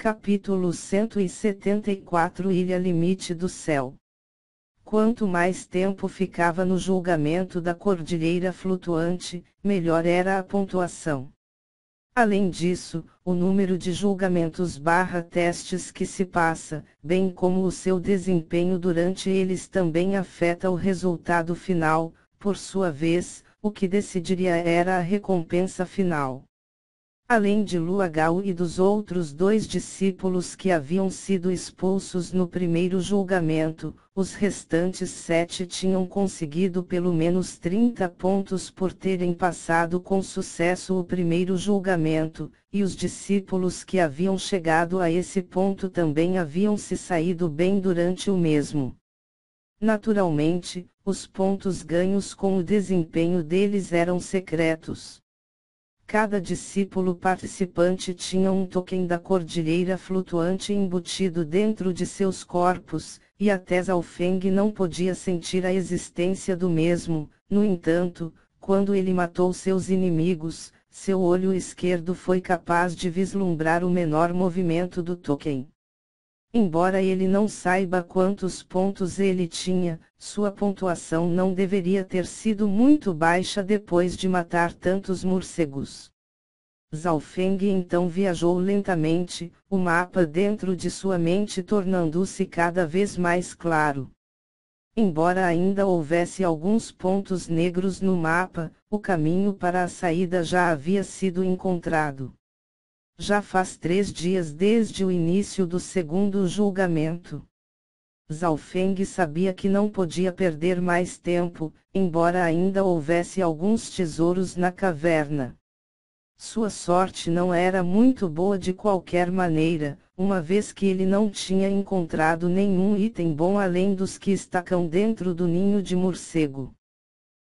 Capítulo 174 Ilha Limite do Céu. Quanto mais tempo ficava no julgamento da cordilheira flutuante, melhor era a pontuação. Além disso, o número de julgamentos/testes que se passa, bem como o seu desempenho durante eles também afeta o resultado final. Por sua vez, o que decidiria era a recompensa final. Além de Luo Gao e dos outros 2 discípulos que haviam sido expulsos no primeiro julgamento, os restantes 7 tinham conseguido pelo menos 30 pontos por terem passado com sucesso o primeiro julgamento, e os discípulos que haviam chegado a esse ponto também haviam se saído bem durante o mesmo. Naturalmente, os pontos ganhos com o desempenho deles eram secretos. Cada discípulo participante tinha um token da cordilheira flutuante embutido dentro de seus corpos, e até Zhao Feng não podia sentir a existência do mesmo. No entanto, quando ele matou seus inimigos, seu olho esquerdo foi capaz de vislumbrar o menor movimento do token. Embora ele não saiba quantos pontos ele tinha, sua pontuação não deveria ter sido muito baixa depois de matar tantos morcegos. Zhao Feng então viajou lentamente, o mapa dentro de sua mente tornando-se cada vez mais claro. Embora ainda houvesse alguns pontos negros no mapa, o caminho para a saída já havia sido encontrado. Já faz 3 dias desde o início do segundo julgamento. Zhao Feng sabia que não podia perder mais tempo, embora ainda houvesse alguns tesouros na caverna. Sua sorte não era muito boa de qualquer maneira, uma vez que ele não tinha encontrado nenhum item bom além dos que estacam dentro do ninho de morcego.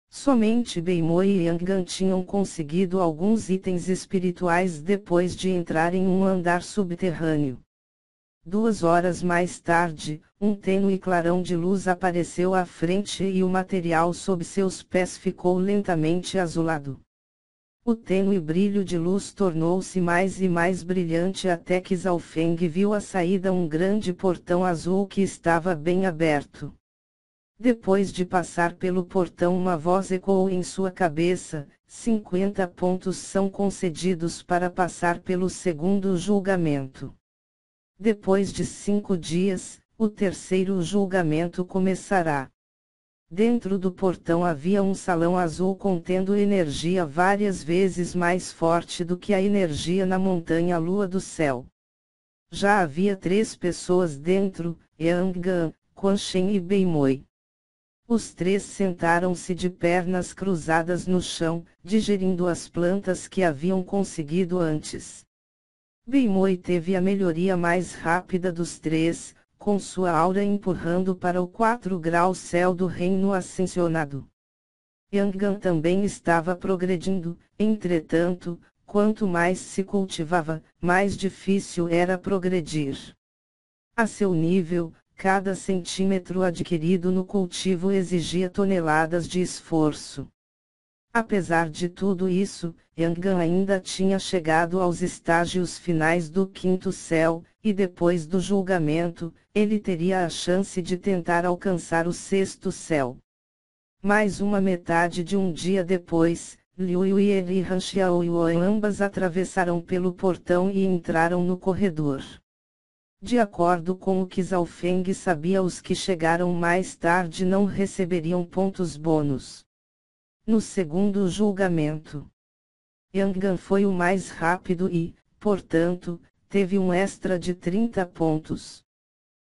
Somente Beimoi e Yang tinham conseguido alguns itens espirituais depois de entrar em um andar subterrâneo. 2 horas mais tarde, um tênue clarão de luz apareceu à frente e o material sob seus pés ficou lentamente azulado. O tênue brilho de luz tornou-se mais e mais brilhante até que Zhao Feng viu à saída um grande portão azul que estava bem aberto. Depois de passar pelo portão, uma voz ecoou em sua cabeça: 50 pontos são concedidos para passar pelo segundo julgamento. Depois de 5 dias, o terceiro julgamento começará. Dentro do portão havia um salão azul contendo energia várias vezes mais forte do que a energia na montanha Lua do Céu. Já havia 3 pessoas dentro: Yang Gan, Quan Shen e Beimoi. Os 3 sentaram-se de pernas cruzadas no chão, digerindo as plantas que haviam conseguido antes. Beimoi teve a melhoria mais rápida dos 3, com sua aura empurrando para o 4 graus céu do reino ascensionado. Yang Gan também estava progredindo, entretanto, quanto mais se cultivava, mais difícil era progredir. A seu nível, cada centímetro adquirido no cultivo exigia toneladas de esforço. Apesar de tudo isso, Yang Gan ainda tinha chegado aos estágios finais do 5º céu, e depois do julgamento, ele teria a chance de tentar alcançar o 6º céu. Mais uma metade de um dia depois, Liu Yue e Han Xiaoyuan ambas atravessaram pelo portão e entraram no corredor. De acordo com o que Zhao Feng sabia, os que chegaram mais tarde não receberiam pontos bônus. No segundo julgamento, Yang Gan foi o mais rápido e, portanto, teve um extra de 30 pontos.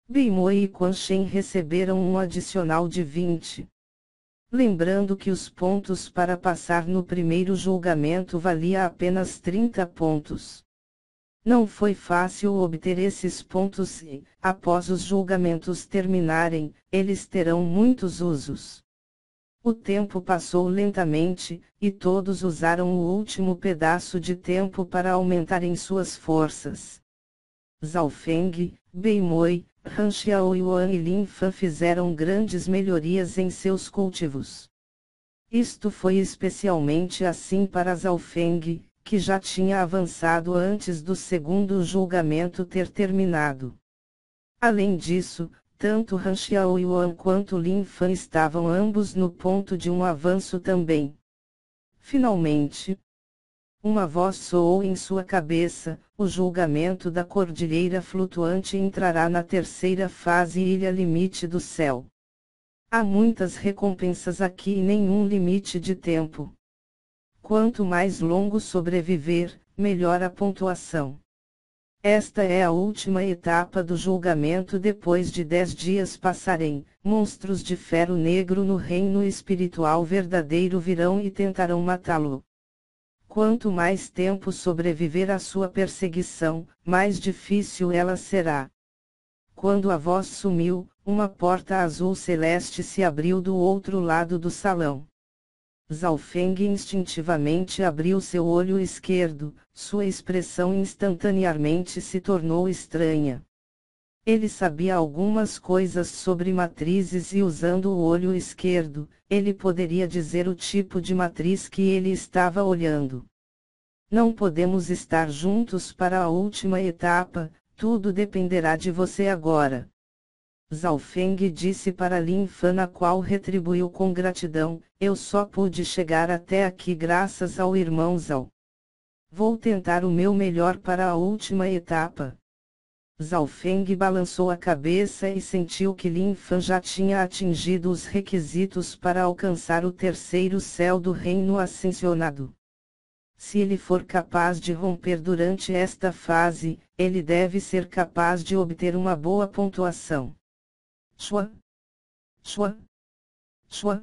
Beimoi e Quan Shen receberam um adicional de 20. Lembrando que os pontos para passar no primeiro julgamento valia apenas 30 pontos. Não foi fácil obter esses pontos e, após os julgamentos terminarem, eles terão muitos usos. O tempo passou lentamente, e todos usaram o último pedaço de tempo para aumentarem suas forças. Zhao Feng, Beimoi, Han Xiaoyuan e Lin Fan fizeram grandes melhorias em seus cultivos. Isto foi especialmente assim para Zhao Feng, que já tinha avançado antes do segundo julgamento ter terminado. Além disso, tanto Han Xiaoyuan quanto Lin Fan estavam ambos no ponto de um avanço também. Finalmente, uma voz soou em sua cabeça: o julgamento da Cordilheira Flutuante entrará na terceira fase, Ilha Limite do Céu. Há muitas recompensas aqui e nenhum limite de tempo. Quanto mais longo sobreviver, melhor a pontuação. Esta é a última etapa do julgamento. Depois de 10 dias passarem, monstros de ferro negro no reino espiritual verdadeiro virão e tentarão matá-lo. Quanto mais tempo sobreviver à sua perseguição, mais difícil ela será. Quando a voz sumiu, uma porta azul celeste se abriu do outro lado do salão. Zhao Feng instintivamente abriu seu olho esquerdo, sua expressão instantaneamente se tornou estranha. Ele sabia algumas coisas sobre matrizes e usando o olho esquerdo, ele poderia dizer o tipo de matriz que ele estava olhando. Não podemos estar juntos para a última etapa, tudo dependerá de você agora. Zhao Feng disse para Lin Fan, a qual retribuiu com gratidão: eu só pude chegar até aqui graças ao irmão Zhao. Vou tentar o meu melhor para a última etapa. Zhao Feng balançou a cabeça e sentiu que Lin Fan já tinha atingido os requisitos para alcançar o terceiro céu do reino ascensionado. Se ele for capaz de romper durante esta fase, ele deve ser capaz de obter uma boa pontuação. Shua, shua, shua.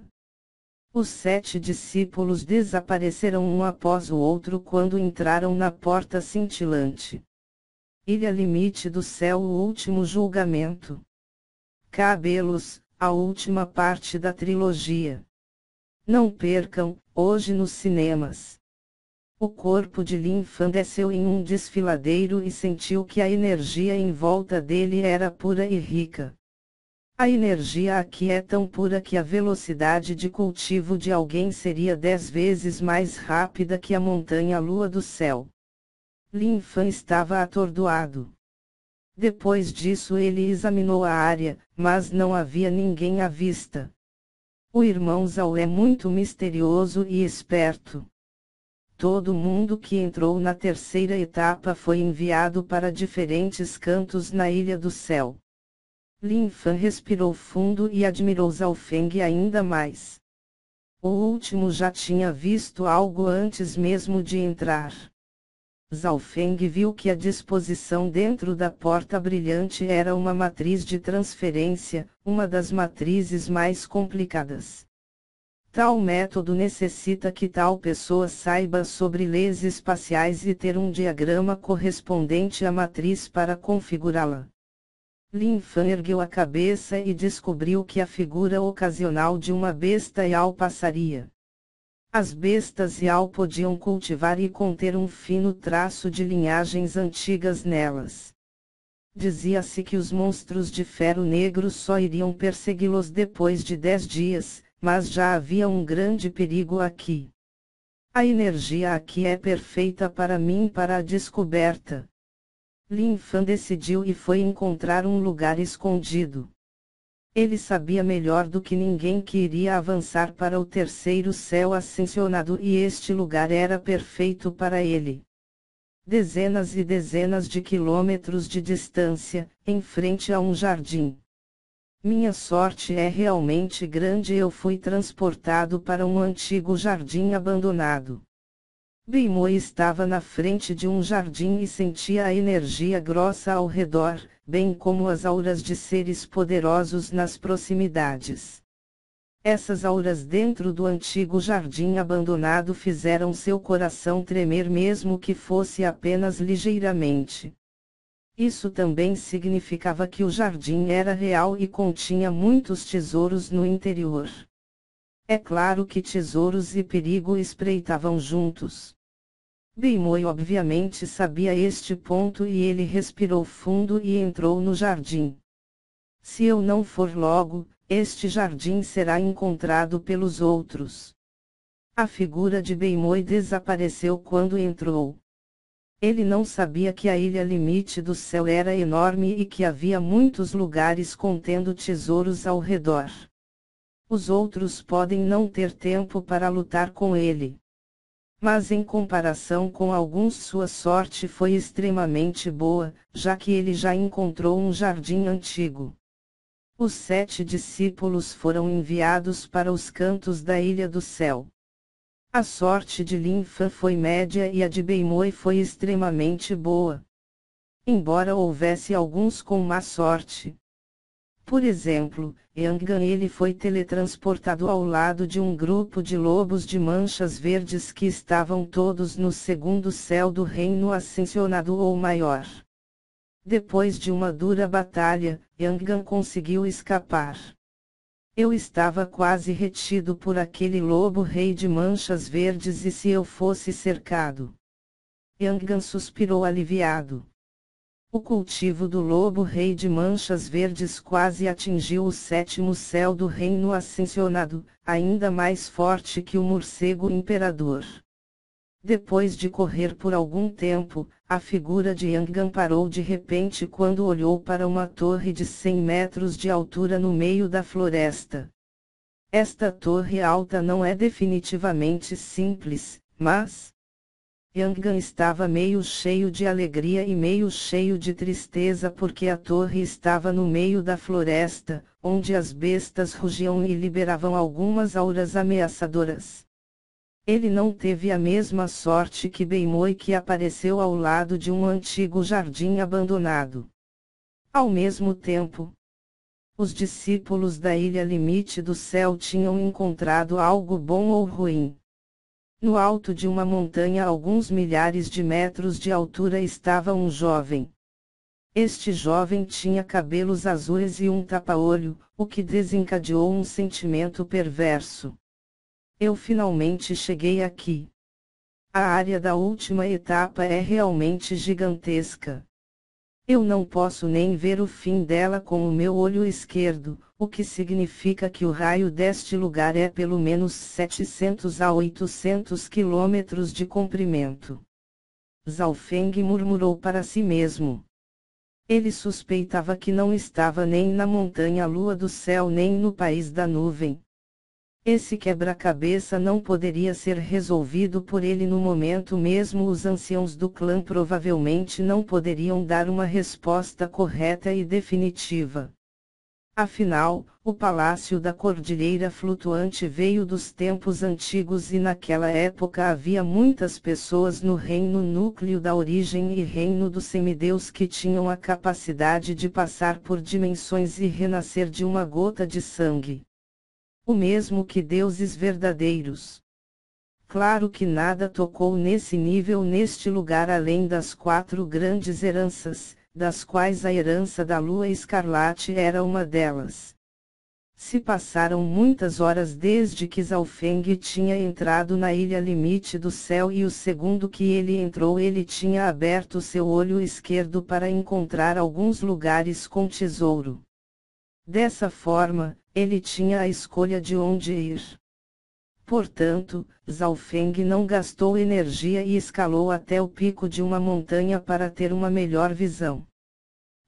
Os 7 discípulos desapareceram um após o outro quando entraram na porta cintilante. Ilha Limite do Céu, o último julgamento. Cabelos, a última parte da trilogia. Não percam, hoje nos cinemas. O corpo de Lin Fan desceu em um desfiladeiro e sentiu que a energia em volta dele era pura e rica. A energia aqui é tão pura que a velocidade de cultivo de alguém seria 10 vezes mais rápida que a montanha-lua do céu. Lin Fan estava atordoado. Depois disso ele examinou a área, mas não havia ninguém à vista. O irmão Zhao é muito misterioso e esperto. Todo mundo que entrou na terceira etapa foi enviado para diferentes cantos na Ilha do Céu. Lin Fan respirou fundo e admirou Zhao Feng ainda mais. O último já tinha visto algo antes mesmo de entrar. Zhao Feng viu que a disposição dentro da porta brilhante era uma matriz de transferência, uma das matrizes mais complicadas. Tal método necessita que tal pessoa saiba sobre leis espaciais e ter um diagrama correspondente à matriz para configurá-la. Lin Fan ergueu a cabeça e descobriu que a figura ocasional de uma besta Yao passaria. As bestas Yao podiam cultivar e conter um fino traço de linhagens antigas nelas. Dizia-se que os monstros de ferro negro só iriam persegui-los depois de 10 dias, mas já havia um grande perigo aqui. A energia aqui é perfeita para mim para a descoberta. Lin Fan decidiu e foi encontrar um lugar escondido. Ele sabia melhor do que ninguém que iria avançar para o terceiro céu ascensionado e este lugar era perfeito para ele. Dezenas e dezenas de quilômetros de distância, em frente a um jardim. Minha sorte é realmente grande, eu fui transportado para um antigo jardim abandonado. Beimoi estava na frente de um jardim e sentia a energia grossa ao redor, bem como as auras de seres poderosos nas proximidades. Essas auras dentro do antigo jardim abandonado fizeram seu coração tremer mesmo que fosse apenas ligeiramente. Isso também significava que o jardim era real e continha muitos tesouros no interior. É claro que tesouros e perigo espreitavam juntos. Beimoi obviamente sabia este ponto e ele respirou fundo e entrou no jardim. Se eu não for logo, este jardim será encontrado pelos outros. A figura de Beimoi desapareceu quando entrou. Ele não sabia que a ilha limite do céu era enorme e que havia muitos lugares contendo tesouros ao redor. Os outros podem não ter tempo para lutar com ele. Mas em comparação com alguns sua sorte foi extremamente boa, já que ele já encontrou um jardim antigo. Os 7 discípulos foram enviados para os cantos da Ilha do Céu. A sorte de Lin Fan foi média e a de Beimoi foi extremamente boa. Embora houvesse alguns com má sorte. Por exemplo, Yanggan ele foi teletransportado ao lado de um grupo de lobos de manchas verdes que estavam todos no segundo céu do reino ascensionado ou maior. Depois de uma dura batalha, Yanggan conseguiu escapar. Eu estava quase retido por aquele lobo rei de manchas verdes e se eu fosse cercado. Yanggan suspirou aliviado. O cultivo do lobo rei de manchas verdes quase atingiu o 7º céu do reino ascensionado, ainda mais forte que o morcego imperador. Depois de correr por algum tempo, a figura de Yanggan parou de repente quando olhou para uma torre de 100 metros de altura no meio da floresta. Esta torre alta não é definitivamente simples, mas... Yanggan estava meio cheio de alegria e meio cheio de tristeza porque a torre estava no meio da floresta, onde as bestas rugiam e liberavam algumas auras ameaçadoras. Ele não teve a mesma sorte que Beimoi, que apareceu ao lado de um antigo jardim abandonado. Ao mesmo tempo, os discípulos da ilha limite do céu tinham encontrado algo bom ou ruim. No alto de uma montanha a alguns milhares de metros de altura estava um jovem. Este jovem tinha cabelos azuis e um tapa-olho, o que desencadeou um sentimento perverso. Eu finalmente cheguei aqui. A área da última etapa é realmente gigantesca. Eu não posso nem ver o fim dela com o meu olho esquerdo, o que significa que o raio deste lugar é pelo menos 700 a 800 quilômetros de comprimento. Zhao Feng murmurou para si mesmo. Ele suspeitava que não estava nem na montanha lua do céu nem no país da nuvem. Esse quebra-cabeça não poderia ser resolvido por ele no momento mesmo. Os anciãos do clã provavelmente não poderiam dar uma resposta correta e definitiva. Afinal, o Palácio da Cordilheira Flutuante veio dos tempos antigos e naquela época havia muitas pessoas no Reino Núcleo da Origem e Reino do Semideus que tinham a capacidade de passar por dimensões e renascer de uma gota de sangue. O mesmo que deuses verdadeiros. Claro que nada tocou nesse nível neste lugar além das 4 grandes heranças, das quais a herança da Lua Escarlate era uma delas. Se passaram muitas horas desde que Zhao Feng tinha entrado na ilha limite do céu e o segundo que ele entrou ele tinha aberto seu olho esquerdo para encontrar alguns lugares com tesouro. Dessa forma, ele tinha a escolha de onde ir. Portanto, Zhao Feng não gastou energia e escalou até o pico de uma montanha para ter uma melhor visão.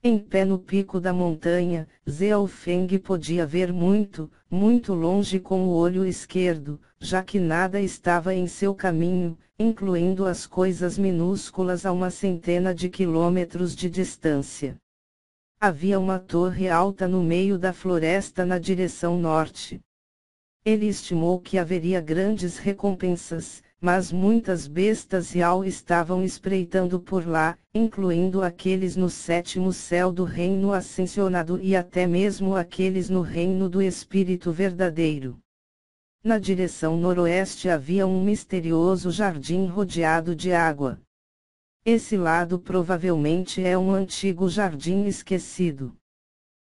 Em pé no pico da montanha, Zhao Feng podia ver muito, muito longe com o olho esquerdo, já que nada estava em seu caminho, incluindo as coisas minúsculas a uma centena de quilômetros de distância. Havia uma torre alta no meio da floresta na direção norte. Ele estimou que haveria grandes recompensas, mas muitas bestas Yao estavam espreitando por lá, incluindo aqueles no 7º céu do reino ascensionado e até mesmo aqueles no reino do Espírito verdadeiro. Na direção noroeste havia um misterioso jardim rodeado de água. Esse lado provavelmente é um antigo jardim esquecido.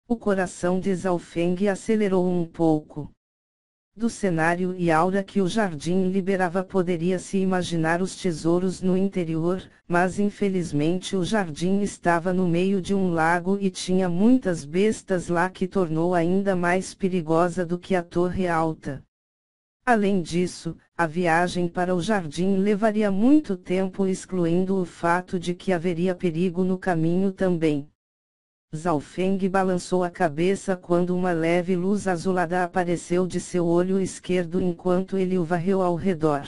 O coração de Zhao Feng acelerou um pouco. Do cenário e aura que o jardim liberava poderia-se imaginar os tesouros no interior, mas infelizmente o jardim estava no meio de um lago e tinha muitas bestas lá que tornou ainda mais perigosa do que a torre alta. Além disso, A viagem para o jardim levaria muito tempo, excluindo o fato de que haveria perigo no caminho também. Zhao Feng balançou a cabeça quando uma leve luz azulada apareceu de seu olho esquerdo enquanto ele o varreu ao redor.